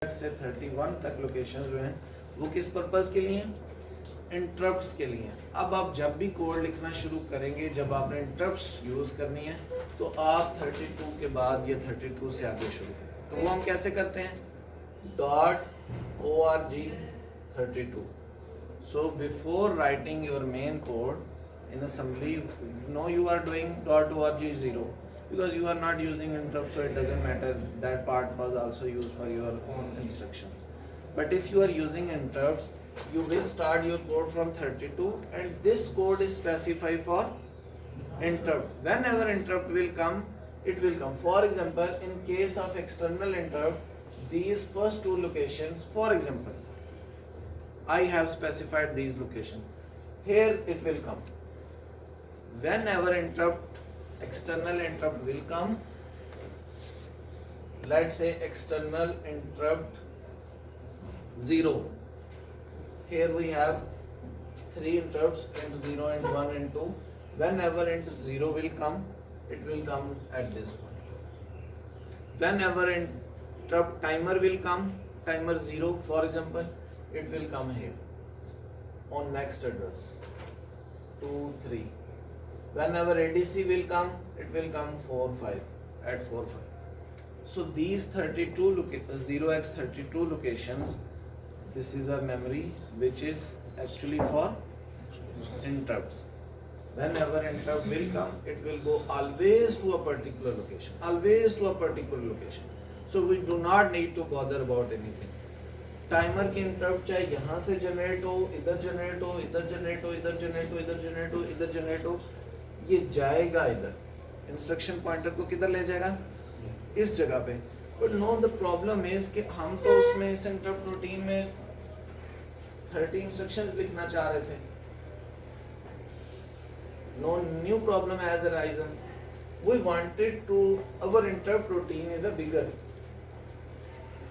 से 31 तक लोकेशन जो हैं वो किस पर्पस के लिए हैं? इंटरप्ट्स के लिए। अब आप जब भी कोड लिखना शुरू करेंगे, जब आपने इंटरप्ट्स यूज करनी है तो आप 32 के बाद या 32 से आगे शुरू करें। तो वो हम कैसे करते हैं? .org 32. So before writing your main code in assembly, no, you are doing .org 0 because you are not using interrupt, so it doesn't matter. That part was also used for your own instructions. But if you are using interrupts, you will start your code from 32, and this code is specified for interrupt. Whenever interrupt will come, it will come. For example, in case of external interrupt, these first two locations, for example, I have specified these locations. Here it will come. Whenever external interrupt will come, let's say external interrupt 0. Here we have 3 interrupts, int 0, int 1, int 2. Whenever int 0 will come, it will come at this point. Whenever interrupt timer will come, timer 0 for example, it will come here on next address 2, 3. Whenever ADC will come, it will come 4, 5 at 4, 5. So these 32 0x32 locations, this is our memory which is actually for interrupts. Whenever interrupt will come, it will go always to a particular location, always to a particular location. So we do not need to bother about anything. Timer की interrupt चाहे यहाँ से generate हो, इधर generate हो, इधर generate हो, इधर जनरेट हो, इधर जनरेट हो, इधर जनरेट हो, ये जाएगा इधर। इंस्ट्रक्शन पॉइंटर को किधर ले जाएगा? इस जगह पे। But no, the problem is कि हम तो उसमें इस इंटरप्ट रूटीन में 30 इंस्ट्रक्शंस लिखना चाह रहे थे। No new problem has arisen. We wanted to, our interrupt routine is a bigger.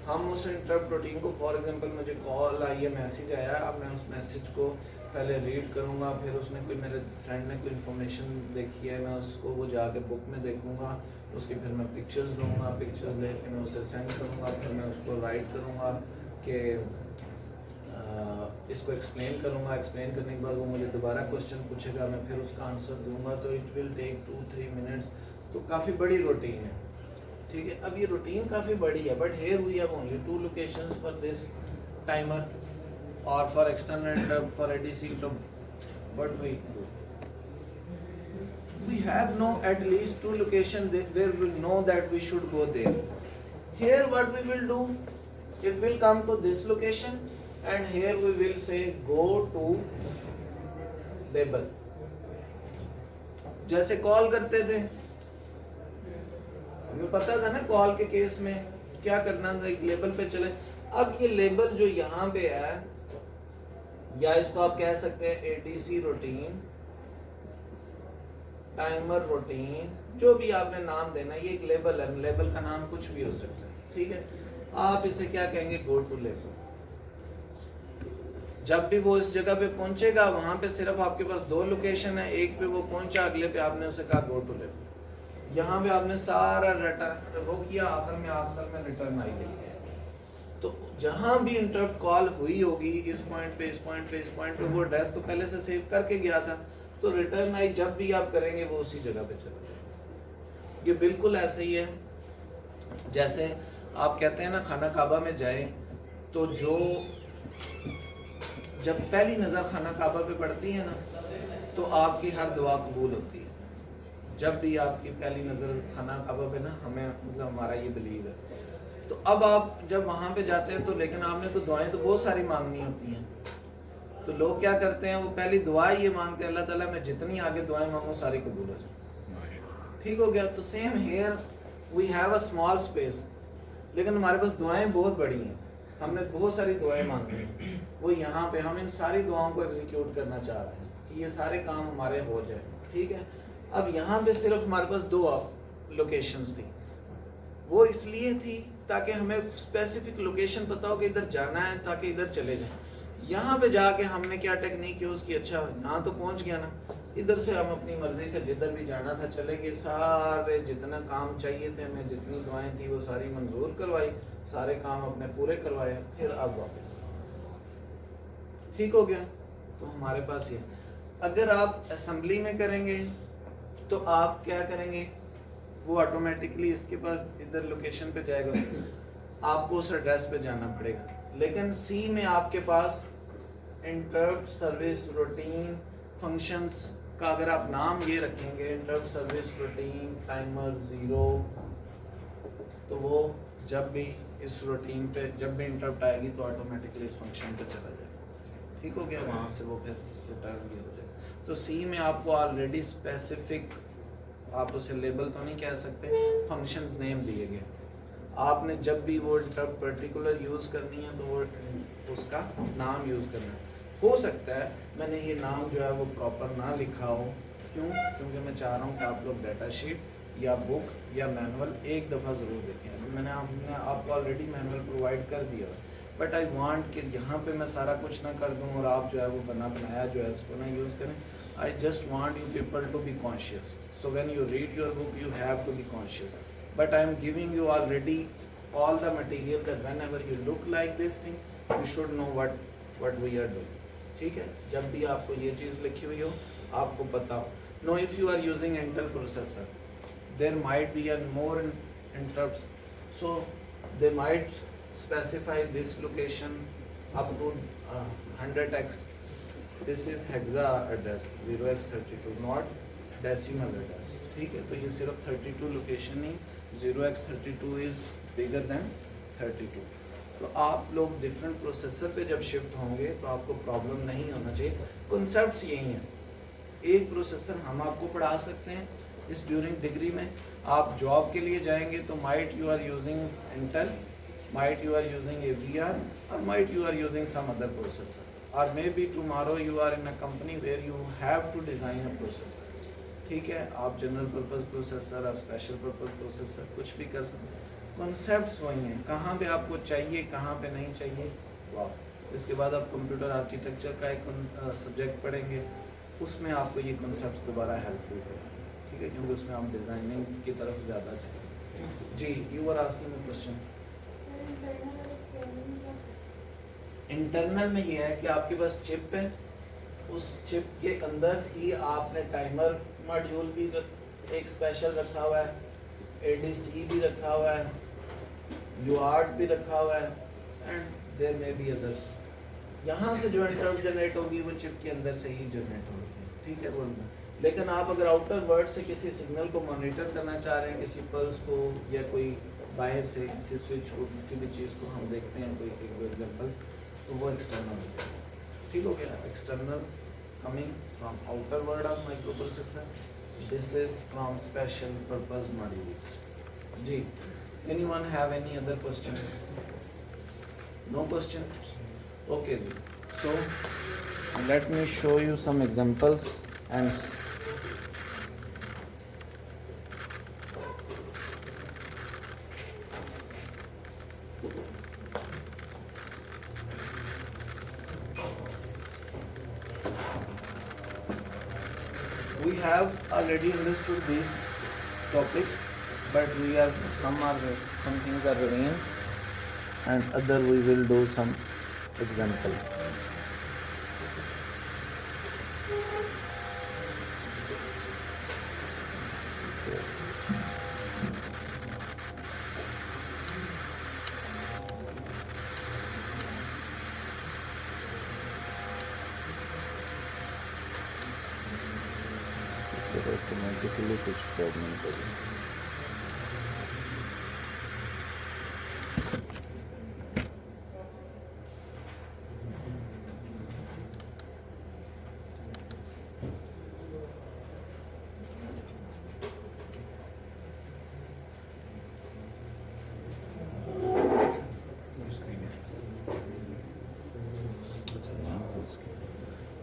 हम उस इंटरप्ट रूटीन को, फॉर एग्जांपल मुझे कॉल आई है, मैसेज आया, अब मैं उस मैसेज को पहले रीड करूंगा, फिर उसने कोई, मेरे फ्रेंड ने कोई इन्फॉर्मेशन देखी है, मैं उसको वो जाके बुक में देखूंगा, उसके फिर मैं पिक्चर्स लूँगा, पिक्चर्स लेके मैं उसे सेंड करूँगा, फिर मैं उसको राइट करूँगा कि इसको एक्सप्लेन करूँगा, एक्सप्लेन करने के बाद वो मुझे दोबारा क्वेश्चन पूछेगा, मैं फिर उसका आंसर दूंगा, तो इट विल टेक 2-3 मिनट्स। तो काफ़ी बड़ी रूटीन है, ठीक है। अब ये रूटीन काफ़ी बड़ी है, but here we have only 2 locations for this timer or for external interrupt, for ADC interrupt. What we do? We have no at least 2 locations where we know that we should go there. Here what we will do? It will come to this location, and here we will say go to label. जैसे call करते थे, हमें पता था ना call के case में क्या करना था, एक लेबल पे चले। अब ये लेबल जो यहाँ पे है, या इसको आप कह सकते हैं एडीसी रूटीन, टाइमर रूटीन, जो भी आपने नाम देना, ये एक लेबल है, लेबल का नाम कुछ भी हो सकता है, ठीक है। आप इसे क्या कहेंगे? Go to label. जब भी वो इस जगह पे पहुंचेगा, वहां पे सिर्फ आपके पास 2 लोकेशन है, एक पे वो पहुंचा, अगले पे आपने उसे कहा गो टू लेबल। यहाँ पे आपने सारा रिटर्न वो किया, आखिर में रिटर्न आई गई। तो जहां भी इंटरप्ट कॉल हुई होगी, इस पॉइंट पे, इस पॉइंट पे, इस पॉइंट पे, वो एड्रेस तो पहले से सेव करके गया था, तो रिटर्न आई जब भी आप करेंगे वो उसी जगह पे चला जाएगा। ये बिल्कुल ऐसे ही है जैसे आप कहते हैं ना, खाना काबा में जाए तो जो जब पहली नज़र खाना काबा पे पड़ती है ना, तो आपकी हर दुआ कबूल होती है। जब भी आपकी पहली नज़र खाना काबा पे ना, हमें मतलब हमारा ये बिलीव है। तो अब आप जब वहाँ पे जाते हैं तो, लेकिन आपने तो दुआएं तो बहुत सारी मांगनी होती हैं, तो लोग क्या करते हैं, वो पहली दुआ ये मांगते हैं, अल्लाह ताला मैं जितनी आगे दुआएं मांगूं सारी कबूल हो जाए, ठीक हो गया। तो same here we have a small space, लेकिन हमारे पास दुआएं बहुत बड़ी हैं, हमने बहुत सारी दुआएं मांगी हैं। वो यहाँ पे हम इन सारी दुआओं को एग्जीक्यूट करना चाह रहे हैं कि ये सारे काम हमारे हो जाए, ठीक है। अब यहाँ पे सिर्फ हमारे पास 2 लोकेशंस थी, वो इसलिए थी ताकि हमें स्पेसिफिक लोकेशन पता हो कि इधर जाना है, ताकि इधर चले जाएं। यहाँ पे जाके हमने क्या टेक्निक यूज़ की, अच्छा यहाँ तो पहुँच गया ना, इधर से हम अपनी मर्जी से जिधर भी जाना था चले गए, सारे जितना काम चाहिए थे हमें, जितनी दुआएं थी वो सारी मंजूर करवाई, सारे काम अपने पूरे करवाए, फिर अब वापस ठीक हो गया। तो हमारे पास ये, अगर आप असेंबली में करेंगे तो आप क्या करेंगे, वो ऑटोमेटिकली इसके पास इधर लोकेशन पे जाएगा, आपको उस एड्रेस पे जाना पड़ेगा। लेकिन सी में आपके पास इंटरप्ट सर्विस रूटीन फंक्शंस का अगर आप नाम ये रखेंगे, इंटरप्ट सर्विस रूटीन टाइमर 0, तो वो जब भी इस रूटीन पे जब भी इंटरप्ट आएगी तो ऑटोमेटिकली इस फंक्शन पे चला जाएगा। ठीक हो गया, वहाँ से वो फिर रिटर्न ये हो जाएगा। तो सी में आपको ऑलरेडी स्पेसिफिक, आप उसे लेबल तो नहीं कह सकते, फंक्शंस नेम दिए गए। आपने जब भी वो इंटरप्ट पर्टिकुलर यूज़ करनी है तो वो उसका नाम यूज़ करना है। हो सकता है मैंने ये नाम जो है वो प्रॉपर ना लिखा हो, क्यों? क्योंकि मैं चाह रहा हूँ कि आप लोग डाटा शीट या बुक या मैनुअल एक दफ़ा ज़रूर देखें। मैंने आपको ऑलरेडी मैनुअल प्रोवाइड कर दिया, बट आई वांट कि यहाँ पे मैं सारा कुछ ना कर दूँ और आप जो है वो बनाया जो है उसको ना यूज़ करें। I just want you people to be conscious, so when you read your book you have to be conscious, but I am giving you already all the material that whenever you look like this thing you should know what we are doing। ठीक है, जब भी आपको ये चीज़ लिखी हुई हो आपको पता हो। No, if you are using Intel processor there might be an more interrupts, so they might specify this location up to 100x, this is hexa address 0x32 not decimal address. ठीक है, तो ये सिर्फ 32 लोकेशन ही, 0x32 is bigger than 32। तो आप लोग different processor पे जब शिफ्ट होंगे तो आपको प्रॉब्लम नहीं होना चाहिए। कॉन्सेप्ट्स यही हैं, एक प्रोसेसर हम आपको पढ़ा सकते हैं इस ड्यूरिंग डिग्री में। आप जॉब के लिए जाएंगे तो might you are using Intel, might you are using AVR, और might you are using some other processor, और maybe tomorrow you are in a company where you have to design a processor. ठीक है, आप general purpose processor और special purpose processor कुछ भी कर सकते हैं। कॉन्सेप्ट्स वही हैं, कहाँ पे आपको चाहिए कहाँ पे नहीं चाहिए। वाह, इसके बाद आप कंप्यूटर आर्किटेक्चर का एक सब्जेक्ट पढ़ेंगे, उसमें आपको ये कॉन्सेप्ट्स दोबारा हेल्पफुल करेंगे। ठीक है, क्योंकि उसमें आप डिज़ाइनिंग की तरफ ज़्यादा जाएंगे। जी, you were asking a question. Internal में ये है कि आपके पास चिप है, उस चिप के अंदर ही आपने टाइमर मॉड्यूल भी एक स्पेशल रखा हुआ है, ADC भी रखा हुआ है, UART भी रखा हुआ है, and there may be others. यहाँ से जो इंटरप्ट जनरेट होगी वो चिप के अंदर से ही जनरेट होगी। ठीक है, बोलना। लेकिन आप अगर आउटर वर्ल्ड से किसी सिग्नल को मॉनिटर करना चाह रहे हैं, किसी पल्स को या कोई बाहर से किसी स्विच को, किसी भी चीज़ को हम देखते हैं, कोई एक एग्जाम्पल्स, तो वो एक्सटर्नल होता है। ठीक हो गया, external coming from outer world of micro processor, this is from special purpose modules. जी, anyone have any other question? No question? Okay ji, so let me show you some examples and we have already understood this topic, but we are some things are remain and other we will do some example. Automatically कुछ problem करें।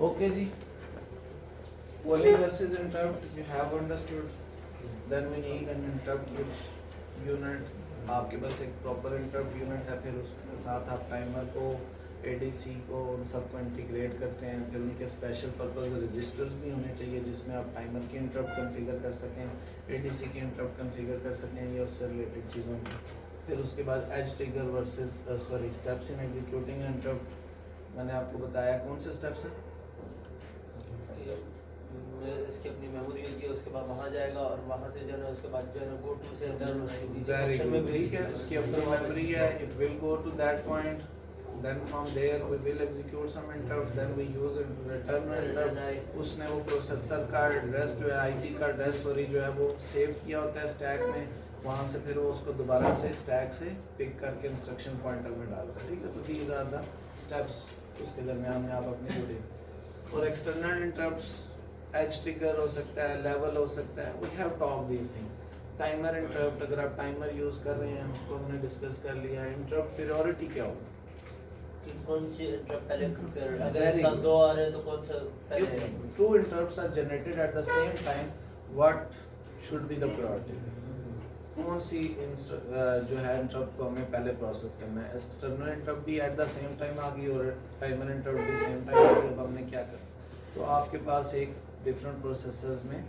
Okay ji, polling versus interrupt you have understood, then we need an interrupt unit। आपके पास एक proper interrupt unit है, फिर उसके साथ आप timer को ADC को उन सबको इंटीग्रेट करते हैं। फिर उनके स्पेशल पर्पस रजिस्टर्स भी होने चाहिए जिसमें आप टाइमर की इंटरप्ट कॉन्फ़िगर कर सकें, ADC की इंटरप्ट कॉन्फ़िगर कर सकें, ये उससे रिलेटेड चीज़ों में। फिर उसके बाद edge trigger versus steps in executing interrupt. मैंने आपको बताया कौन से स्टेप्स हैं। इसकी अपनी मेमोरी होगी, उसके बाद वहाँ जाएगा और वहाँ से जो है उसके बाद जो है गो टू से वेरी गुड, ठीक है, उसकी अपनी मेमोरी है, it will go to that point, then from there we will execute some interrupt, then we use it return interrupt। उसने वो प्रोसेसर का एड्रेस जो है IP का एड्रेस सॉरी जो है वो सेव किया होता है स्टैक में, वहाँ से फिर वो उसको दोबारा से स्टैक से पिक करके इंस्ट्रक्शन पॉइंटर में डालता है, ठीक है। तो these are the steps उसके दरमियान में आप अपनी जुड़ी। और एक्सटर्नल इंटरप्ट्स एज ट्रिगर हो सकता है, लेवल हो सकता है, we have talk these thing. Timer interrupt, अगर आप टाइमर यूज कर रहे हैं उसको हमने डिस्कस कर लिया। इंटरप्ट प्रायोरिटी क्या होगा, कौन सी इंटरप्ट पहले प्रिपेयर, अगर एक साथ दो आ रहे हैं तो कौन सा पहले। If two interrupts are generated at the same time, what should be the priority? कौन सी जो है इंटरप्ट को हमें पहले प्रोसेस करना है। एक्सटर्नल इंटरप्ट भी एट द सेम टाइम आ गई और टाइमर इंटरप्ट भी सेम टाइम आ गई। अब हमने क्या करना, तो आपके पास एक डिफरेंट प्रोसेसर्स में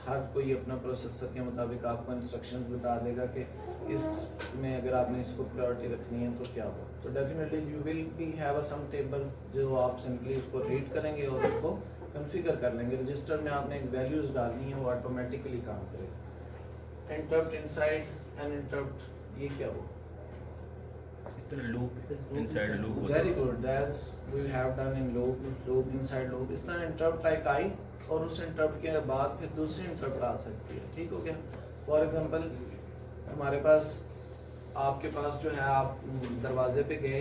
हर कोई अपना प्रोसेसर के मुताबिक आपको इंस्ट्रक्शंस बता देगा कि इसमें अगर आपने इसको प्रायोरिटी रखनी है तो क्या हो। तो definitely you will be have a some table जो आप सिंपली उसको रीड करेंगे और उसको कॉन्फ़िगर कर लेंगे। रजिस्टर में आपने एक वैल्यूज डालनी है, वो ऑटोमेटिकली काम करेगा। इंटरप्ट इनसाइड एंड इंटरप्ट, ये क्या हो, इस तरह loop inside loop. Very good, that's we have done in loop, loop inside loop. इस तरह इंटरप्ट लाइक आई और उस इंटरप्ट के बाद फिर दूसरी इंटरप्ट आ सकती है, ठीक हो गया। फॉर एग्जांपल हमारे पास, आपके पास जो है आप दरवाजे पे गए,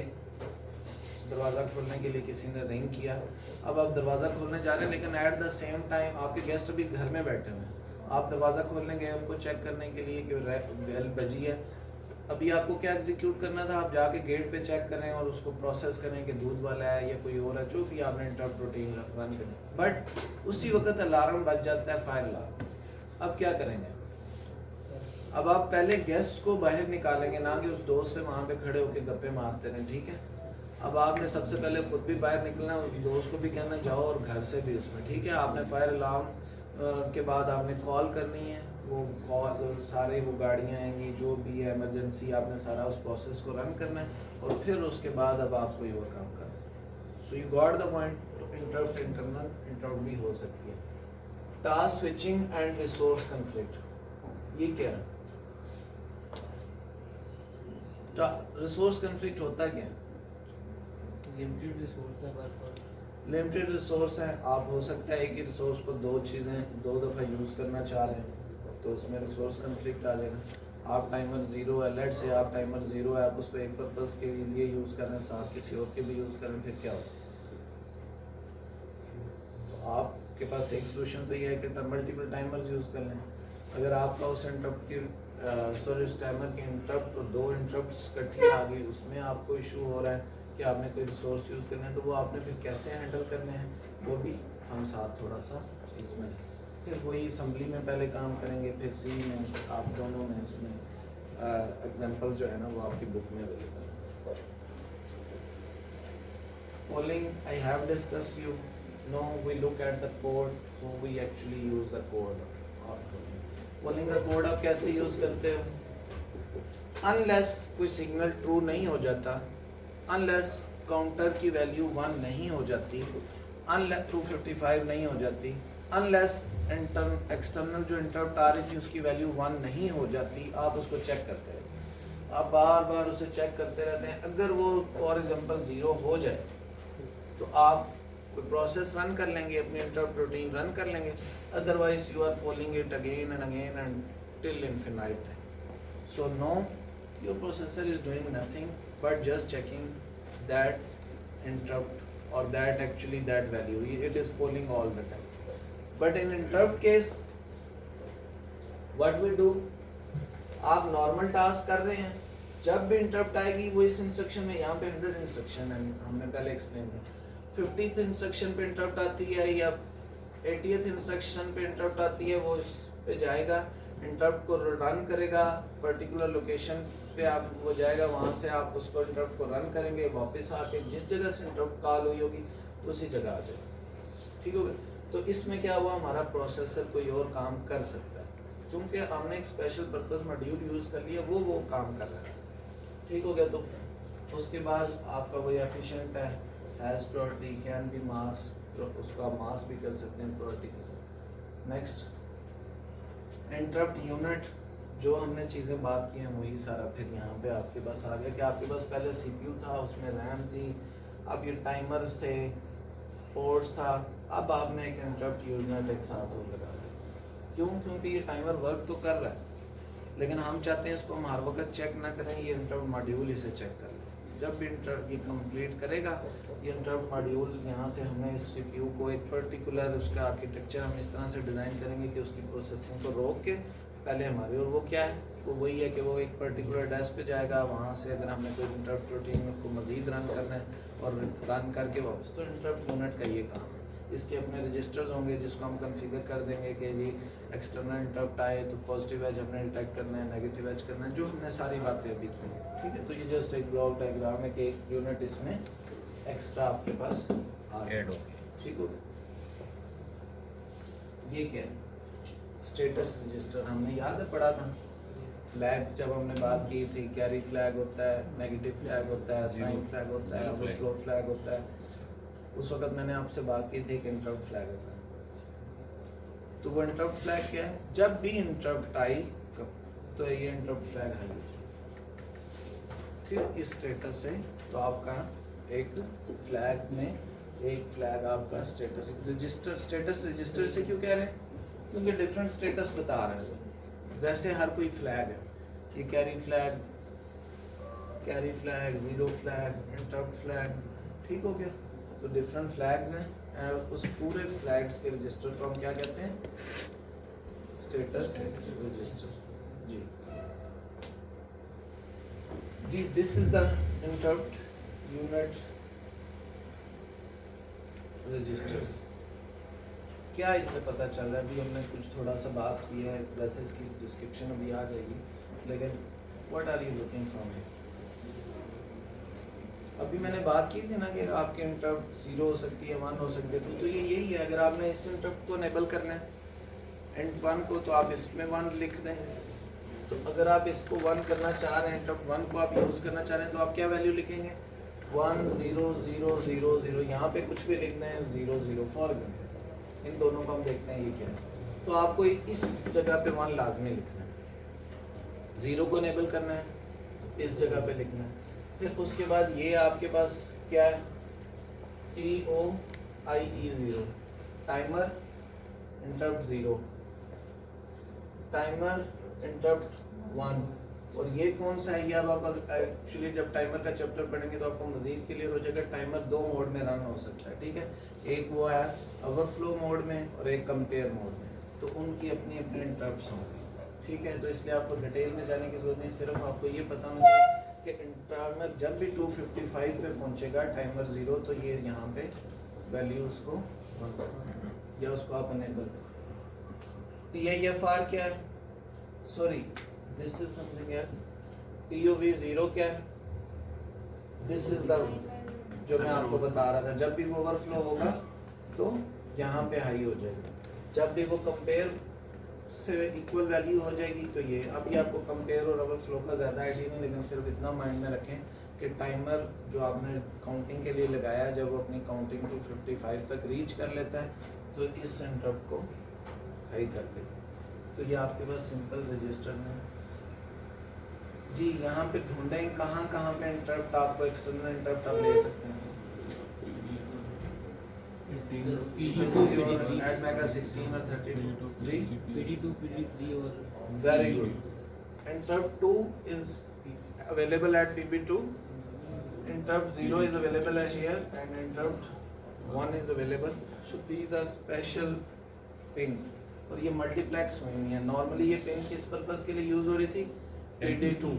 दरवाज़ा खोलने के लिए किसी ने रिंग किया, अब आप दरवाज़ा खोलने जा रहे हैं लेकिन एट द सेम टाइम आपके गेस्ट अभी घर में बैठे हुए हैं। आप दरवाज़ा खोलने गए उनको चेक करने के लिए कि बेल बजी है। अभी आपको क्या एग्जीक्यूट करना था, आप जाके गेट पे चेक करें और उसको प्रोसेस करें कि दूध वाला है या कोई और है, जो भी आपने इंटरप्ट रूटीन रन करें। बट उसी वक्त अलार्म बज जाता है, फायर अलार्म। अब क्या करेंगे, अब आप पहले गेस्ट को बाहर निकालेंगे, ना कि उस दोस्त से वहाँ पे खड़े होकर गप्पे मारते रहें, ठीक है। अब आपने सबसे पहले खुद भी बाहर निकलना है, उस दोस्त को भी कहना जाओ और घर से भी उसमें, ठीक है। आपने फायर अलार्म के बाद आपने कॉल करनी है, वो कॉल सारे वो गाड़ियाँ आएंगी, जो भी है इमरजेंसी, आपने सारा उस प्रोसेस को रन करना है और फिर उसके बाद अब आप कोई और काम करना है। So you got the point. Interrupt internal interrupt भी हो सकती है। Task switching and resource conflict, ये क्या है, रिसोर्स कन्फ्लिक्ट होता क्या है। लिमिटेड रिसोर्स है, लिमिटेड रिसोर्स है, आप हो सकता है कि रिसोर्स को दो चीज़ें दो दफ़ा यूज़ करना चाह रहे हैं तो उसमें रिसोर्स कन्फ्लिक्ट आ जाएगा। आप टाइमर ज़ीरो है, लेट से आप टाइमर ज़ीरो है, आप उसको एक पर्पज़ के लिए यूज़ कर रहे हैं, साथ किसी और के भी यूज़ कर रहे हैं, फिर क्या होगा। तो आपके पास एक सोल्यूशन तो ये है कि मल्टीपल टाइमर्स यूज़ कर लें। अगर आपका उस इंटरप्ट की उस टाइमर की इंटरप्ट और दो इंटरप्ट्स इकट्ठी आ गई, उसमें आपको इशू हो रहा है कि आपने कोई रिसोर्स यूज़ करना है, तो वो आपने फिर कैसे हैंडल करने हैं, वो भी हम साथ थोड़ा सा इसमें फिर वही असम्बली में पहले काम करेंगे, फिर सी में, आप दोनों में इसमें एग्जांपल जो है ना वो आपकी बुक में अवेलेबल है। Polling I have discussed you, know we look at the code, how we actually use the code of polling. Polling का कोड आप कैसे यूज़ करते हो, अनलेस कोई सिग्नल ट्रू नहीं हो जाता, अनलेस काउंटर की वैल्यू 1 नहीं हो जाती, अनलेस 255 नहीं हो जाती, अनलेस एक्सटर्नल जो इंटरप्ट आ रही थी उसकी वैल्यू 1 नहीं हो जाती, आप उसको चेक करते रहते, आप बार बार उसे चेक करते रहते हैं। अगर वो फॉर एग्जांपल 0 हो जाए तो आप कोई प्रोसेस रन कर लेंगे, अपनी इंटरप्ट रूटीन रन कर लेंगे, otherwise you are polling it again and till infinite. So no, your processor is doing nothing but just checking that interrupt or that actually that value, it is polling all the time. But in interrupt case what we do, आप normal task कर रहे हैं, जब भी interrupt आएगी वो इस instruction में, यहाँ पे 100 इंस्ट्रक्शन है, हमने पहले एक्सप्लेन किया, 50th इंस्ट्रक्शन पे इंटरप्ट आती है या 80th इंस्ट्रक्शन पे इंटरप्ट आती है, वो इस पे जाएगा, इंटरप्ट को रन करेगा, पर्टिकुलर लोकेशन पे आप वो जाएगा, वहाँ से आप उसको इंटरप्ट को रन करेंगे, वापस आके जिस जगह से इंटरप्ट कॉल हुई होगी उसी जगह आ जाएगा। ठीक हो गया। तो इसमें क्या हुआ, हमारा प्रोसेसर कोई और काम कर सकता है क्योंकि हमने एक स्पेशल पर्पस मॉड्यूल यूज़ कर लिया, वो काम कर रहा है। ठीक हो गया। तो उसके बाद आपका वो एफिशिएंट है, हैज़ प्रायोरिटी, कैन बी मास, तो उसको आप मास भी कर सकते हैं प्रायोरिटी के साथ। नेक्स्ट इंटरप्ट यूनिट, जो हमने चीज़ें बात की हैं वही सारा फिर यहाँ पे आपके पास आ गया कि आपके पास पहले सीपीयू था, उसमें रैम थी, अब ये टाइमर्स थे, पोर्ट्स था, अब आपने एक इंटरप्ट यूनिट एक साथ और लगा दिया। क्यों? क्योंकि ये टाइमर वर्क तो कर रहा है लेकिन हम चाहते हैं इसको हम हर वक्त चेक ना करें, ये इंटरप्ट मॉड्यूल इसे चेक कर ले। जब भी इंटरप्ट ये कंप्लीट करेगा, ये इंटरप्ट मॉड्यूल यहाँ से हमने इस सीपीयू को एक पर्टिकुलर उसका आर्किटेक्चर हम इस तरह से डिज़ाइन करेंगे कि उसकी प्रोसेसिंग को रोक के पहले हमारी, और वो क्या है, वो वही है कि वो एक पर्टिकुलर डेस्क पे जाएगा, वहाँ से अगर हमने कोई इंटरप्ट रूटीन को मज़ीद रन करना है और रन करके वापस, तो इंटरप्ट यूनिट का ये काम है। इसके अपने रजिस्टर्स होंगे जिसको हम कॉन्फ़िगर कर देंगे कि जी एक्सटर्नल इंटरप्ट आए तो पॉजिटिव एज हमने डिटेक्ट करना है, नेगेटिव एज करना है, जो हमने सारी बातें अभी की हैं। ठीक है, तो ये जस्ट एक ब्लॉक डायग्राम है कि एक यूनिट इसमें एक्स्ट्रा आपके पास ऐड हो गया। ठीक हो गया। ये क्या है, स्टेटस रजिस्टर, हमने याद है पढ़ा था फ्लैग्स जब हमने बात की थी, कैरी फ्लैग होता है, नेगेटिव फ्लैग होता है, साइन फ्लैग होता है, ओवरफ्लो फ्लैग होता है। उस वक्त मैंने आपसे बात की थी कि इंटरप्ट फ्लैग होता है। तो वो इंटरप्ट फ्लैग क्या है, जब भी इंटरप्ट आई तो ये इंटरप्ट फ्लैग आई ठीक है, इस स्टेटस से। तो आपका एक फ्लैग में एक फ्लैग आपका स्टेटस रजिस्टर, स्टेटस रजिस्टर से क्यों कह रहे हैं, क्योंकि डिफरेंट स्टेटस बता रहे हैं। वैसे हर कोई फ्लैग है, ये carry flag, zero flag, interrupt flag. ठीक हो गया। तो डिफरेंट फ्लैग्स हैं और उस पूरे फ्लैग्स के रजिस्टर को हम क्या कहते हैं, स्टेटस रजिस्टर। जी this is the interrupt unit registers. क्या इससे पता चल रहा है, अभी हमने कुछ थोड़ा सा बात की है, वैसे इसकी डिस्क्रिप्शन अभी आ जाएगी, लेकिन what are you looking from it. अभी मैंने बात की थी ना कि आपके इंटरप्ट 0 हो सकती है, 1 हो सकती है, तो ये यही है। अगर आपने इस इंटरप्ट को इनेबल करना है इंट 1 को, तो आप इसमें 1 लिख दें। तो अगर आप इसको 1 करना चाह रहे हैं, इंटरप्ट 1 को आप यूज़ करना चाह रहे हैं, तो आप क्या वैल्यू लिखेंगे, 1 0 0 0 0, यहाँ पे कुछ भी लिखना है 0 0 फॉर एग्जाम्पल। इन दोनों को हम देखते हैं ये क्या है। तो आपको इस जगह पे 1 लाजमी लिखना है, 0 को इनेबल करना है, इस जगह पे लिखना है। फिर उसके बाद ये आपके पास क्या है, TOIE 0, timer interrupt 0, timer interrupt 1। और ये कौन सा है, ये अब आप एक्चुअली जब टाइमर का चैप्टर पढ़ेंगे तो आपको मजीद क्लियर हो जाएगा। टाइमर 2 मोड में रन हो सकता है, ठीक है, एक वो है ओवरफ्लो मोड में और एक कंपेयर मोड में। तो उनकी अपनी अपनी इंटरप्ट्स होंगी, ठीक है। तो इसलिए आपको डिटेल में जाने की जरूरत नहीं, सिर्फ आपको ये पता होना चाहिए कि टाइमर जब भी 255 पे पहुंचेगा टाइमर 0, तो ये यहाँ पे वैल्यू उसको या उसको आप अनेबल। TIFR क्या है, sorry this is something else. TOV 0 क्या है, दिस इज द जो मैं आपको बता रहा था, जब भी वो ओवरफ्लो होगा तो यहाँ पे हाई हो जाएगा, जब भी वो कंपेयर से इक्वल वैल्यू हो जाएगी तो ये। अभी आपको कंपेयर और ओवरफ्लो का ज़्यादा आइडिया नहीं, लेकिन सिर्फ इतना माइंड में रखें कि टाइमर जो आपने काउंटिंग के लिए लगाया, जब वो अपनी काउंटिंग 255 तक रीच कर लेता है तो इस इंटरप्ट को हाई कर देगा। तो ये आपके पास सिंपल रजिस्टर में जी। यहाँ पे ढूंढें कहाँ कहाँ पे इंटरप्ट आपको एक्सटर्नल इंटरप्ट आप ले सकते हैं। ऐड मेगा 16 और 32 जी, PD2 PD3 और very good. Interrupt 2 is available at PP2, interrupt 0 is available at here, and interrupt 1 is available. So these are special pins और ये मल्टीप्लेक्स हुई है। नॉर्मली ये पिन किस पर्पस के लिए यूज हो रही थी, PD2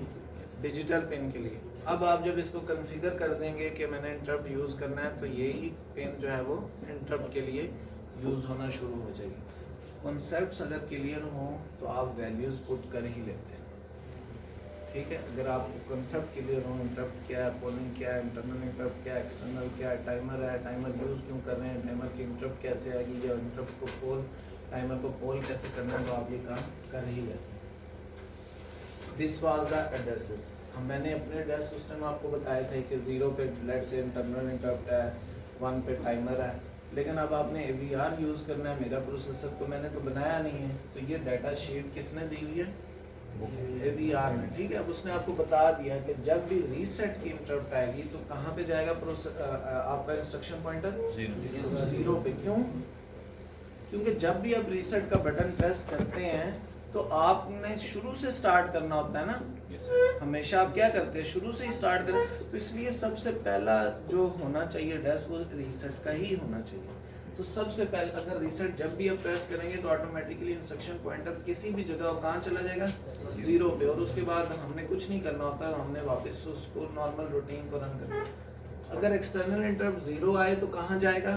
डिजिटल पिन के लिए। अब आप जब इसको कॉन्फ़िगर कर देंगे कि मैंने इंटरप्ट यूज़ करना है, तो यही पिन जो है वो इंटरप्ट के लिए यूज़ होना शुरू हो जाएगी। कॉन्सेप्ट्स अगर क्लियर हो तो आप वैल्यूज़ पुट कर ही लेते हैं। ठीक है, अगर आपको कंसेप्ट क्लियर हो, इंटरप्ट क्या है, पोलिंग क्या है, इंटरनल इंटरप्ट क्या है, एक्सटर्नल क्या है, टाइमर है, टाइमर यूज़ क्यों कर रहे हैं, टाइमर की इंटरप्ट कैसे आएगी, या इंटरप्ट को पोल, टाइमर को पोल कैसे करना है, तो आप ये काम कर ही लेते हैं। This was the addresses. मैंने अपने एड्रेस उस टाइम आपको बताए थे कि 0 पे लेट से इंटरनल इंटरप्ट है, 1 पे टाइमर है, लेकिन अब आपने AVR यूज़ करना है। मेरा प्रोसेसर तो मैंने तो बनाया नहीं है, तो ये डाटा शीट किसने दी हुई है, AVR में, ठीक है। अब उसने आपको बता दिया कि जब भी रीसेट की इंटरप्ट आएगी तो कहाँ पे जाएगा आपका इंस्ट्रक्शन पॉइंटर, 0 पे। क्यों? क्योंकि जब भी आप रीसेट का बटन प्रेस करते हैं तो आपने शुरू से स्टार्ट करना होता है ना, हमेशा आप क्या करते हैं, शुरू से ही स्टार्ट करें, तो इसलिए सबसे पहला जो होना चाहिए एड्रेस वो रीसेट का ही होना चाहिए। तो सबसे पहले अगर रीसेट जब भी आप प्रेस करेंगे तो ऑटोमेटिकली इंस्ट्रक्शन पॉइंटर किसी भी जगह कहाँ चला जाएगा, 0 पे, और उसके बाद हमने कुछ नहीं करना होता, हमने वापस उसको नॉर्मल रूटीन को रन करना। अगर एक्सटर्नल इंटरप्ट 0 आए तो कहाँ जाएगा,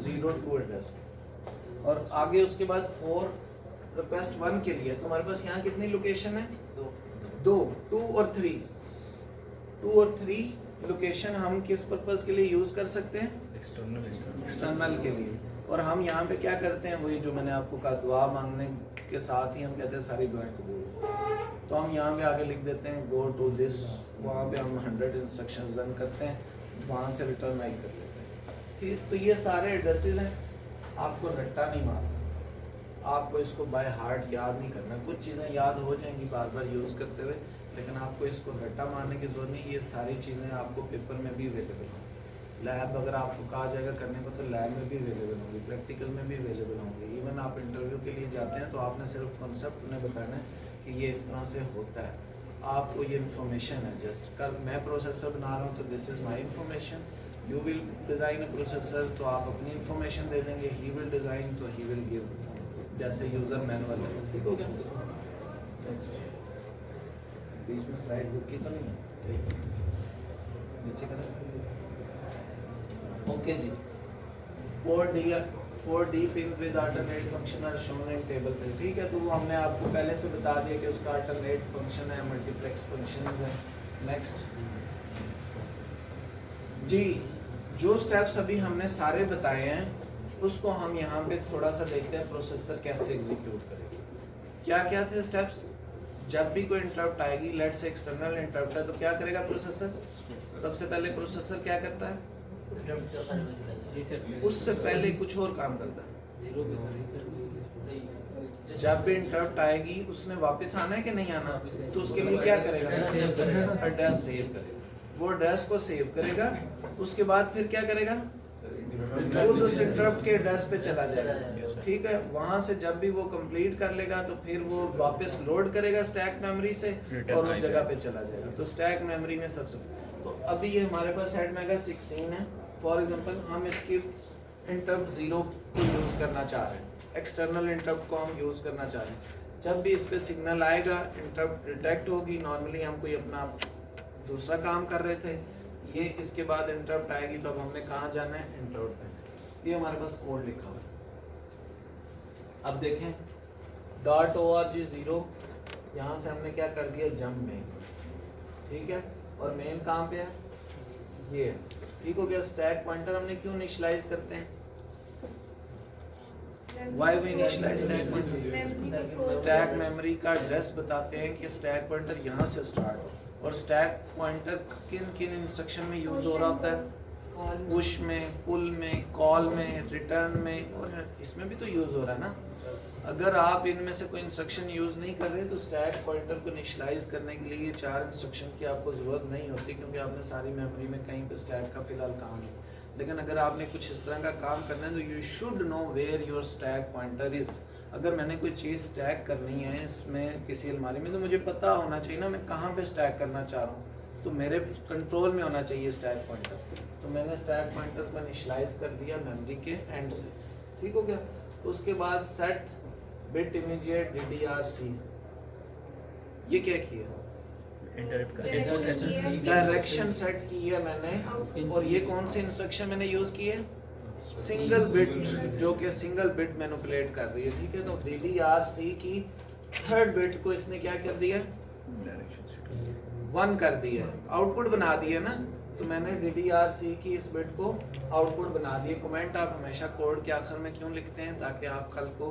02 एड्रेस पे, और आगे उसके बाद 4 रिक्वेस्ट 1 के लिए तुम्हारे पास यहाँ कितनी लोकेशन है, 2 2 और 3 2 और 3 लोकेशन हम किस पर्पस के लिए यूज कर सकते हैं, एक्सटर्नल के लिए। और हम यहाँ पे क्या करते हैं, वही जो मैंने आपको कहा, दुआ मांगने के साथ ही हम कहते हैं सारी दुआएं कबूल। तो हम यहाँ पे आगे लिख देते हैं गो टू दिस, वहाँ पे हम 100 इंस्ट्रक्शंस रन करते हैं, वहाँ से रिटर्न आई कर लेते हैं, ठीक। तो ये सारे एड्रेसेस हैं, आपको रट्टा नहीं मारना, आपको इसको बाय हार्ट याद नहीं करना। कुछ चीज़ें याद हो जाएंगी बार बार यूज़ करते हुए, लेकिन आपको इसको रट्टा मारने की जरूरत नहीं। ये सारी चीज़ें आपको पेपर में भी अवेलेबल होंगी, लैब अगर आपको कहा जाएगा करने को तो लैब में भी अवेलेबल होंगी, प्रैक्टिकल में भी अवेलेबल होंगी। इवन आप इंटरव्यू के लिए जाते हैं तो आपने सिर्फ कॉन्सेप्ट उन्हें बताना है कि ये इस तरह से होता है, आपको ये इन्फॉर्मेशन है। जस्ट कल मैं प्रोसेसर बना रहा हूँ तो this is my information, you will design a processor, तो आप अपनी इन्फॉर्मेशन दे देंगे, ही विल डिज़ाइन तो ही विल गिव, जैसे यूज़र मैनुअल है, ठीक हो गया। बीच में स्लाइड बुक की तो नहीं है, नीचे का ओके जी। 4D pins with alternate function are shown in table 3, ठीक है। तो वो हमने आपको पहले से बता दिया कि उसका alternate function है, multiplex functions है। नेक्स्ट जी, जो स्टेप्स अभी हमने सारे बताए हैं उसको हम यहाँ पे थोड़ा सा देखते हैं प्रोसेसर कैसे एग्जीक्यूट करेगा। क्या क्या थे स्टेप्स, जब भी कोई इंटरप्ट आएगी, लेट्स से एक्सटर्नल इंटरप्ट है, तो क्या करेगा प्रोसेसर, सबसे पहले प्रोसेसर क्या करता है, उससे पहले कुछ और काम करता है। जब भी इंटरप्ट आएगी उसने वापस आना है कि नहीं आना, तो उसके लिए क्या करेगा, एड्रेस सेव करेगा, वो एड्रेस को सेव करेगा, उसके बाद फिर क्या करेगा, खुद उस इंटरप्ट के एड्रेस पे चला जाएगा, ठीक है। वहां से जब भी वो कंप्लीट कर लेगा तो फिर वो वापस लोड करेगा स्टैक मेमोरी से और उस जगह पे चला जाएगा। तो स्टैक मेमोरी में सबसे, तो अभी ये हमारे पास सेट मेगा 16 है, फॉर एग्जांपल हम इसकी इंटरप्ट 0 को यूज़ करना चाह रहे हैं, एक्सटर्नल इंटरप्ट को हम यूज़ करना चाह रहे हैं। जब भी इस पे सिग्नल आएगा, इंटरप्ट डिटेक्ट होगी, नॉर्मली हम कोई अपना दूसरा काम कर रहे थे, ये इसके बाद इंटरप्ट आएगी तो अब हमने कहाँ जाना है, इंटरप्ट पे। ये हमारे पास कोड लिखा हुआ है। अब देखें .org 0, यहाँ से हमने क्या कर दिया, जंप मेन, ठीक है। और मेन कहाँ पे है, ये है, ठीक हो गया। स्टैक पॉइंटर हमने क्यों इनिशियलाइज करते हैं, why we initialise stack pointer, stack memory का एड्रेस बताते हैं कि स्टैक पॉइंटर यहाँ से स्टार्ट हो, और स्टैक पॉइंटर किन किन इंस्ट्रक्शन में यूज हो रहा होता है, पुश में, पुल में, कॉल में, रिटर्न में, और इसमें भी तो यूज हो रहा है ना। अगर आप इनमें से कोई इंस्ट्रक्शन यूज नहीं कर रहे तो स्टैक पॉइंटर को इनिशियलाइज करने के लिए 4 इंस्ट्रक्शन की आपको जरूरत नहीं होती, क्योंकि आपने सारी मेमोरी में कहीं पे स्टैक का फिलहाल काम है। लेकिन अगर आपने कुछ इस तरह का काम करना है तो you should know where your stack pointer is. अगर मैंने कोई चीज़ स्टैक करनी है इसमें किसी अलमारी में, तो मुझे पता होना चाहिए ना मैं कहाँ पे स्टैक करना चाह रहा हूँ, तो मेरे कंट्रोल में होना चाहिए स्टैक पॉइंटर। तो मैंने स्टैक पॉइंटर को इनिशियलाइज कर दिया मेमोरी के एंड से, ठीक हो गया। उसके बाद सेट बिट इमीडिएट DDRC, ये क्या किया, डायरेक्शन सेट की है मैंने, और ये कौन सी इंस्ट्रक्शन मैंने यूज की है, सिंगल बिट, जो कि सिंगल बिट मैनिपुलेट कर रही है, ठीक है। तो DDRC की 3rd बिट को इसने क्या कर दिया, 1 कर दिया, आउटपुट बना दिया ना, तो मैंने DDRC की इस बिट को आउटपुट बना दिया। कमेंट आप हमेशा कोड के आखिर में क्यों लिखते हैं? ताकि आप कल को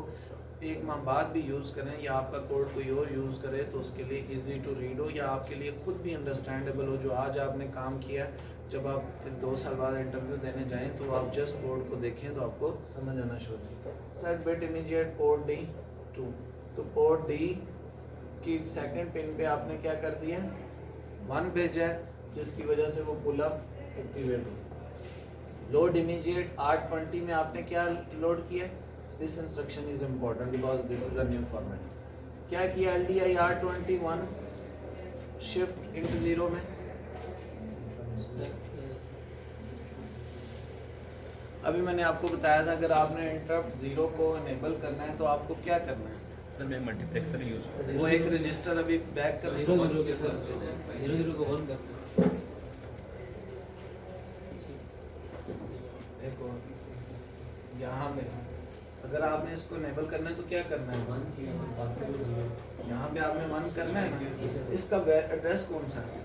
एक माह बाद भी यूज़ करें या आपका कोड कोई और यूज़ करे तो उसके लिए इजी टू रीड हो या आपके लिए खुद भी अंडरस्टैंडेबल हो। जो आज आपने काम किया, जब आप 2 साल बाद इंटरव्यू देने जाएं तो आप जस्ट कोड को देखें तो आपको समझ आना शुरू हो। Set bit immediate port D 2, तो पोर्ट D की सेकंड पिन पे आपने क्या कर दिया, 1 भेजा है, जिसकी वजह से वो पुल अप एक्टिवेट हो। लोड इमीडिएट R20 में आपने क्या लोड किया? This instruction is important because this is a new format. क्या किया? LDI R21 शिफ्ट इनटू 0 में। अभी मैंने आपको बताया था अगर आपने इंटरप्ट 0 को इनेबल करना है तो आपको क्या करना है? सर मैं मल्टीप्लेक्सर यूज वो एक रजिस्टर अभी बैक कर 0 के साथ 0 को 1 करते हैं। देखो यहाँ में अगर आपने इसको इनेबल करना है तो क्या करना है? यहाँ पे आपने 1 करना है ना। इसका एड्रेस कौन सा है?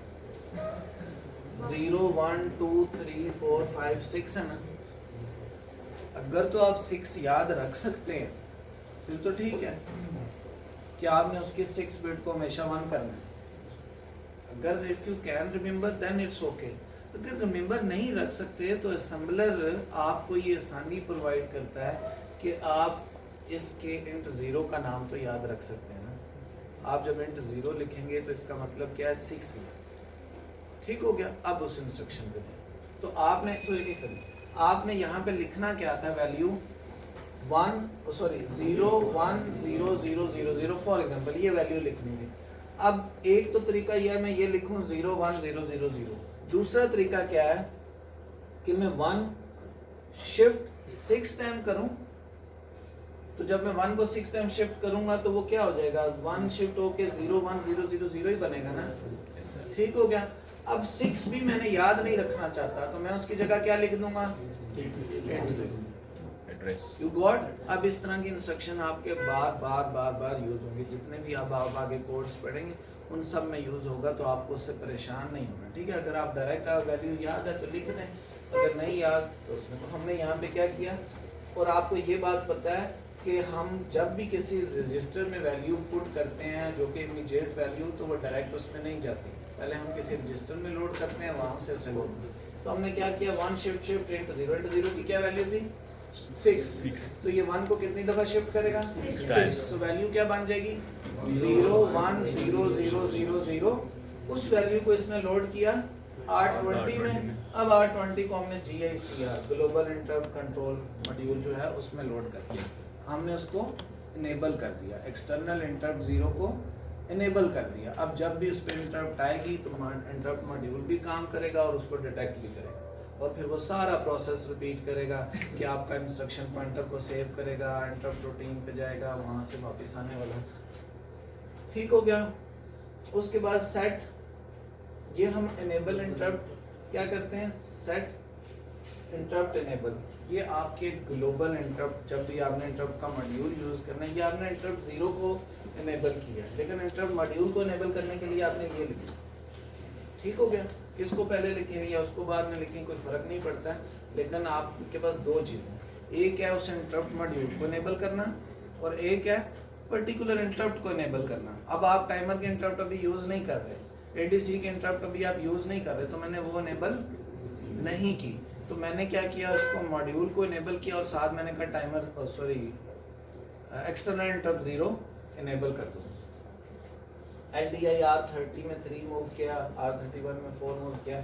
0 1 2 3 4 5 6 है ना। अगर तो आप 6 याद रख सकते हैं फिर तो ठीक है कि आपने उसके 6 बिट को हमेशा 1 करना है। अगर if you can remember then it's okay. अगर रिमेम्बर नहीं रख सकते तो असेंबलर आपको ये आसानी प्रोवाइड करता है कि आप इसके इंट 0 का नाम तो याद रख सकते हैं ना। आप जब इंट 0 लिखेंगे तो इसका मतलब क्या है? 6 है। ठीक हो गया। अब उस इंस्ट्रक्शन पे तो आपने आपने यहाँ पे लिखना क्या था? वैल्यू 0 1 0 0 0 0 फॉर एग्जाम्पल ये वैल्यू लिखनी थी। अब एक तो तरीका यह है मैं ये लिखूं 0 1 0 0 0। दूसरा तरीका क्या है कि मैं 1 शिफ्ट 6 टाइम करूं। तो जब मैं 1 को 6 टाइम शिफ्ट करूंगा तो वो क्या हो जाएगा? 1 शिफ्ट होके 0 1 0 0 0 ही बनेगा ना। ठीक हो गया। अब 6 भी मैंने याद नहीं रखना चाहता तो मैं उसकी जगह क्या लिख दूंगा? एड्रेस। You got. अब इस तरह की इंस्ट्रक्शन आपके बार बार यूज होंगे। जितने भी अब आप आगे कोड्स पढ़ेंगे उन सब में यूज होगा तो आपको उससे परेशान नहीं होना। ठीक है। अगर आप डायरेक्ट वैल्यू याद है तो लिख दें, अगर नहीं याद तो उसमें तो हमने यहाँ पे क्या किया। और आपको ये बात पता है कि हम जब भी किसी रजिस्टर में वैल्यू पुट करते हैं जो कि इमीडिएट वैल्यू, तो वो डायरेक्ट उसमें नहीं जाती। पहले हम किसी रजिस्टर में लोड करते हैं, वहाँ से उसे लोड। तो हमने क्या किया? 1 शिफ्ट इंटू 0 की क्या वैल्यू थी? 6। तो ये 1 को कितनी दफा शिफ्ट करेगा? 6। तो वैल्यू क्या बन जाएगी? 0 1 0 0 0 0। उस वैल्यू को इसने लोड किया R20 में। अब R20 को हमने GICR global interrupt control module जो है उसमें लोड कर दिया। हमने उसको इनेबल कर दिया, एक्सटर्नल इंटरप्ट 0 को इनेबल कर दिया। अब जब भी उस पर इंटरप्ट आएगी तो इंटरप्ट मॉड्यूल भी काम करेगा और उसको डिटेक्ट भी करेगा और फिर वो सारा प्रोसेस रिपीट करेगा कि आपका इंस्ट्रक्शन पॉइंटर को सेव करेगा, इंटरप्ट रूटीन पे जाएगा, वहाँ से वापस आने वाला। ठीक हो गया। उसके बाद सेट, ये हम इनेबल इंटरप्ट क्या करते हैं? Set interrupt enable. ये आपके ग्लोबल इंटरप्ट, जब भी आपने इंटरप्ट का मॉड्यूल यूज करना है, ये आपने इंटरप्ट 0 को इनेबल किया, लेकिन इंटरप्ट मॉड्यूल को इनेबल करने के लिए आपने ये लिखा। ठीक हो गया। इसको पहले लिखें या उसको बाद में लिखें कोई फर्क नहीं पड़ता है, लेकिन आपके पास 2 चीजें, एक है उस इंटरप्ट मॉड्यूल को इनेबल करना और एक है पर्टिकुलर इंटरप्ट को इनेबल करना। अब आप टाइमर के इंटरप्ट अभी यूज नहीं कर रहे, ADC के इंटरप्ट अभी आप यूज नहीं कर रहे, तो मैंने वो इनेबल नहीं की। तो मैंने क्या किया? उसको मॉड्यूल को इनेबल किया और साथ मैंने कहा टाइमर एक्सटर्नल इंटरप्ट 0 इनेबल कर दो। LDI R30 में 3 मूव किया, R31 में 4 मूव किया।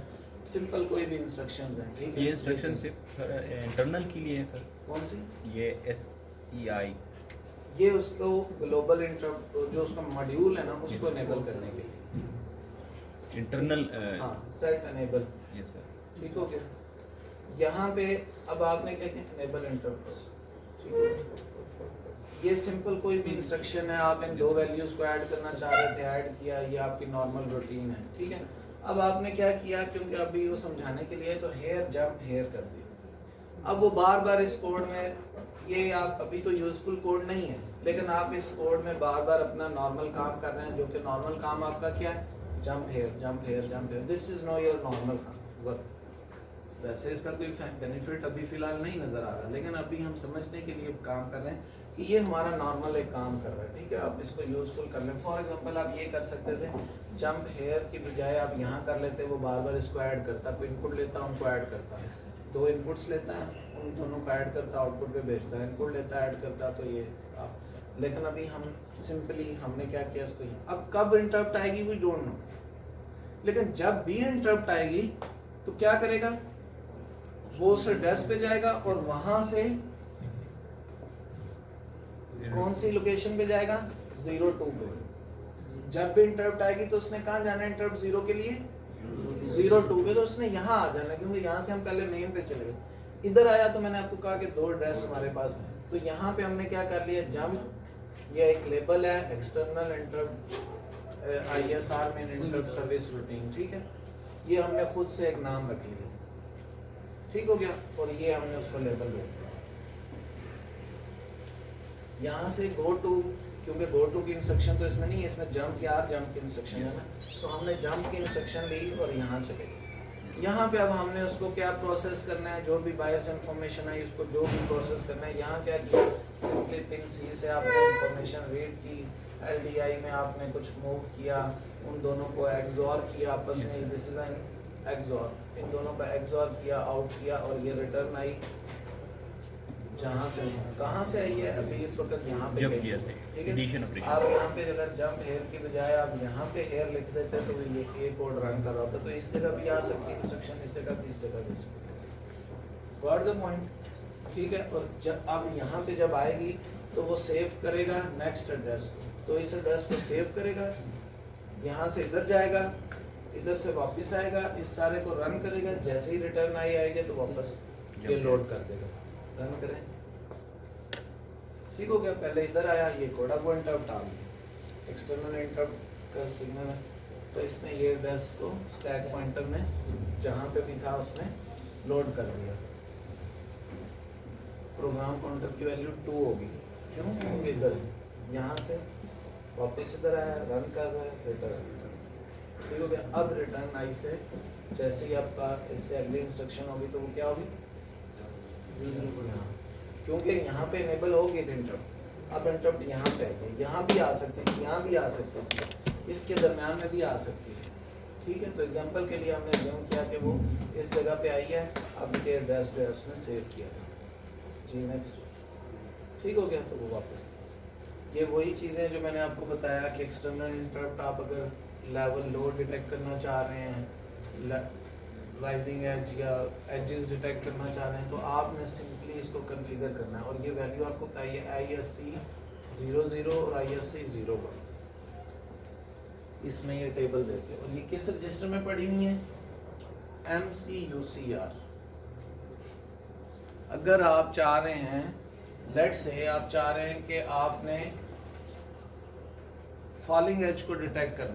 सिंपल कोई भी इंस्ट्रक्शंस हैं। ठीक है। ये इंस्ट्रक्शन सिर्फ सर इंटरनल के लिए है सर? कौन सी? ये SEI, ये उसको ग्लोबल इंटरप्ट जो उसका मॉड्यूल है ना उसको इनेबल करने के लिए इंटरनल। हाँ, सेट इनेबल। Yes sir. ठीक हो गया। यहाँ पे अब आपने क्या किया? Enable interrupt. ठीक है। ये सिंपल कोई भी इंस्ट्रक्शन है, आप इन 2 वैल्यूज को ऐड करना चाह रहे थे, ऐड किया, ये आपकी नॉर्मल रूटीन है। ठीक है। अब आपने क्या किया, क्योंकि अभी वो समझाने के लिए तो हेयर जंप हेयर कर दिया। अब वो बार बार इस कोड में, ये आप अभी तो यूजफुल कोड नहीं है, लेकिन आप इस कोड में बार बार अपना नॉर्मल काम कर रहे हैं, जो कि नॉर्मल काम आपका क्या है, jump here jump here jump here, this is no your normal work. वैसे इसका कोई बेनिफिट अभी फिलहाल नहीं नजर आ रहा, लेकिन अभी हम समझने के लिए काम कर रहे हैं कि ये हमारा नॉर्मल एक काम कर रहा है, ठीक है। आप इसको यूजफुल कर लें। फॉर एग्जांपल आप ये कर सकते थे, जंप हेयर की बजाय आप यहाँ कर लेते, वो बार बार इसको ऐड करता, कोई इनपुट लेता उनको ऐड करता, 2 इनपुट्स लेता है उन दोनों को ऐड करता, आउटपुट पे भेजता है, इनपुट लेता ऐड करता, तो ये आप, लेकिन अभी हम सिंपली हमने क्या किया इसको, अब कब इंटरप्ट आएगी वी डोंट नो, लेकिन जब भी इंटरप्ट आएगी तो क्या करेगा, वो उस एड्रेस पे जाएगा और वहां से कौन सी लोकेशन पे जाएगा, 02 पे। जब भी इंटरप्ट आएगी तो उसने कहाँ जाना है, इंटरप्ट 0 के लिए 02 पे, तो उसने यहाँ आ जाना, क्योंकि यहाँ से हम पहले मेन पे चले गए। इधर आया तो मैंने आपको कहा कि 2 एड्रेस हमारे पास हैं, तो यहाँ पे हमने क्या कर लिया, जंप, ये एक लेबल है, एक्सटर्नल इंटरप्ट ISR में इंटरप्ट सर्विस रूटीन, ठीक है। ये हमने खुद से एक नाम रख लिया, ठीक हो गया, और ये हमने उसको लेबल दे दिया। यहाँ से गो टू, क्योंकि गो टू की इंस्ट्रक्शन तो इसमें नहीं है, इसमें जंप की इंस्ट्रक्शन है ना, तो हमने जंप की इंस्ट्रक्शन ली और यहाँ चले गए। यहाँ पे अब हमने उसको क्या प्रोसेस करना है, जो भी बाहर से इंफॉर्मेशन आई उसको जो भी प्रोसेस करना है। यहाँ क्या किया, सिंपली पिन C से आपने इंफॉर्मेशन रीड की, LDI में आपने कुछ मूव किया, उन दोनों को एक्सॉर किया आपस में, दिस इज एन एक्सॉर, इन दोनों का एक्सॉर किया, आउट किया, और ये रिटर्न आई जहाँ से, कहाँ से आई है, अभी इस वक्त यहाँ पे जंप गई, किया से ठीक है। Addition operation. आप यहाँ पे अगर जंप हेयर की बजाय आप यहाँ पे हेयर लिख देते तो ये कोड रन कर रहा होता, तो इस जगह भी आ सकती है इंस्ट्रक्शन, इस जगह भी, इस जगह भी। गॉट द पॉइंट, ठीक है। और जब अब यहाँ पे जब आएगी तो वो सेव करेगा नेक्स्ट एड्रेस को, तो इस एड्रेस को सेव करेगा, यहाँ से इधर जाएगा, इधर से वापस आएगा, इस सारे को रन करेगा, जैसे ही रिटर्न आएगी तो वापस ये लोड कर देगा। रन करें, ठीक हो गया। पहले इधर आया, ये कोडा को इंटरप्ट आ गया, एक्सटर्नल इंटरप्ट का सिग्नल है, तो इसने ये एड्रेस को स्टैक पॉइंटर में जहाँ पे भी था उसने लोड कर दिया। प्रोग्राम काउंटर की वैल्यू 2 होगी, क्यों, क्योंकि इधर यहाँ से वापस इधर आया, रन कर रहा है, रिटर्न, ठीक हो गया। अब रिटर्न आई से जैसे ही आपका इससे अगली इंस्ट्रक्शन होगी तो वो क्या होगी, क्योंकि यहाँ पे इनेबल होगी इंटरप्ट, अब इंटरप्ट यहाँ पे आएगी, यहाँ भी आ सकती है, यहाँ भी आ सकती है, इसके दरम्यान में भी आ सकती है, ठीक है। तो एग्जांपल के लिए हमने ज्यूम किया कि वो इस जगह पे आई है, अब ये एड्रेस जो है उसने सेव किया था जी, नेक्स्ट, ठीक हो गया। तो वो वापस, ये वही चीज़ें जो मैंने आपको बताया कि एक्सटर्नल इंटरप्ट आप अगर लेवल लोड डिटेक्ट करना चाह रहे हैं, राइजिंग एज या एजेस डिटेक्ट करना चाह रहे हैं, तो आपने सिंपली इसको कॉन्फ़िगर करना है, और ये वैल्यू आपको चाहिए ISC 00 और ISC 01, इसमें ये टेबल देते हैं। और ये किस रजिस्टर में पड़ी हुई है, MCUCR। अगर आप चाह रहे हैं, लेट्स से आप चाह रहे हैं कि आपने फॉलिंग एज को डिटेक्ट करना